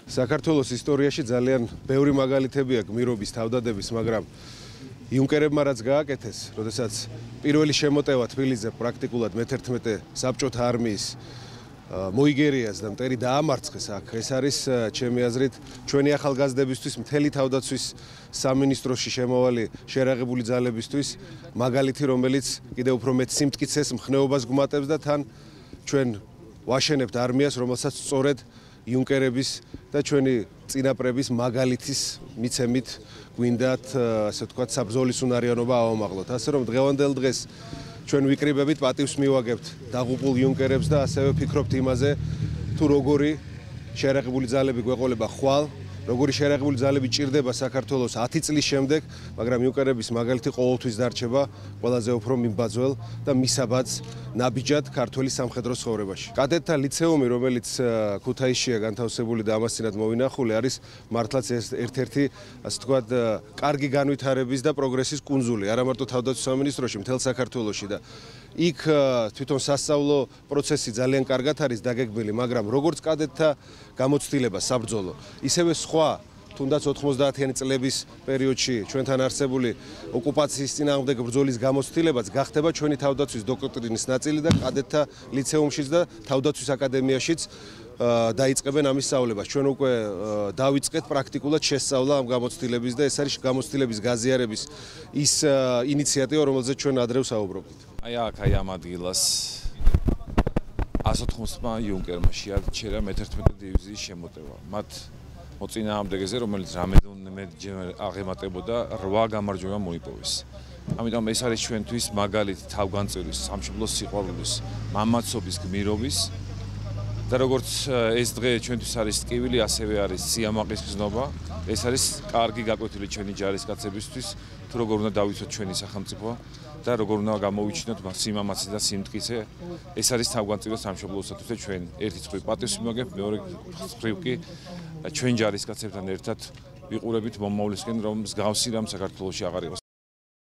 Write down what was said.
საქართველოს ისტორიაში ძალიან ბევრი მაგალითებია გმირობის თავდადების, მაგრამ იუნკერებმა რაც გააკეთეს, როდესაც პირველი შემოტევა თბილისზე პრაქტიკულად მე-11 საბჭოთა არმიის მოიგერიას და მტერი დაამარცხეს აქ. ეს არის ჩემი აზრით ჩვენი ახალგაზრდებისთვის მთელი თავდაცვის სამინისტროში შემავალი შერაღებული ძალებისთვის მაგალითი, რომელიც კიდევ უფრო მეტ სიმტკიცეს, მხნეობას გვმატებს და თან ჩვენ ვაშენებთ არმიას, რომელსაც სწორედ იუნკერების და ჩვენი წინაპრების მაგალითის მიცემით გვინდათ, ასე ვთქვათ, საბრძოლის უნარიანობა ავამაღლოთ. ასე რომ დღევანდელ დღეს ჩვენ ვიკრიბებით, პატივს მივაგებთ დაღუპულ იუნკერებს და ასევე ვფიქრობთ იმაზე, თუ როგორი შერაღებული ძალები გვეყოლება ხვალ, როგორი შერაღებული ძალები ჭირდება საქართველოს 10 წლის შემდეგ, მაგრამ იუნკერების მაგალითი ყოველთვის დარჩება ყველაზე უფრო მიმბაძველ და მისაბაძ ნაბიჯად ქართული სამხედრო ცხოვრებაში. კადეტთა ლიცეუმი, რომელიც ქუთაისშია განთავსებული და ამასთანავე მოვინახული, არის მართლაც ერთ-ერთი, ასე ვთქვათ, კარგი განვითარების და პროგრესის კუნძული, არა მარტო თავდაცვის სამინისტროში, მთელ საქართველოში და იქ თვითონ სასწავლო პროცესი ძალიან კარგად არის დაგეგმილი, მაგრამ როგორც კადეტთა გამოცდილება საბრძოლო, ისევე სხვა თუნდაც 90-იანი წლების პერიოდში ჩვენთან არსებული ოკუპაციის წინააღმდეგ ბრძოლის გამოცდილებაც გახდება ჩვენი თავდაცვის დოქტრინის ნაწილი და კადეტთა ლიცეუმშიც და თავდაცვის აკადემიაშიც დაიწყებენ ამის სწავლებას. ჩვენ უკვე დავიწყეთ პრაქტიკულად შესწავლა ამ გამოცდილების და ეს არის გამოცდილების გაზიარების ის ინიციატივა, რომელზეც ჩვენ ადრე ვსაუბრობთ. აი ამ ადგილას 180-მა იუნკერმა შეარჩერა მე-11 დივიზიის შემოტევა. მათ მოწინააღმდეგეზე, რომელიც რამოდენიმეჯერ აღემატებოდა 8 გამარჯვება მოიპოვეს. ამიტომ ეს არის ჩვენთვის მაგალითი თავგანწირვის, სამშობლოს სიყვარულის, მამაცობის, გმირობის და როგორც ეს დღე ჩვენთვის არის ტკივილი, ასევე არის სიამაყის გზნობა. ეს არის კარგი გაკვეთილი ჩვენი ჯარისკაცებისთვის, თუ როგორ უნდა დავიცვათ ჩვენი სახელმწიფო და როგორ უნდა გამოვიჩინოთ სიმამაცე და სიმტკიცე. ეს არის თავგანწირვა სამშობლოსათვის და ჩვენ ერთი მხრივ პატივს მივაგებთ, მეორე მხრივ კი ჩვენ ჯარისკაცებთან ერთად ვიყურებით მომავლისკენ, რომ მსგავსი რამ საქართველოში აღარ იყოს.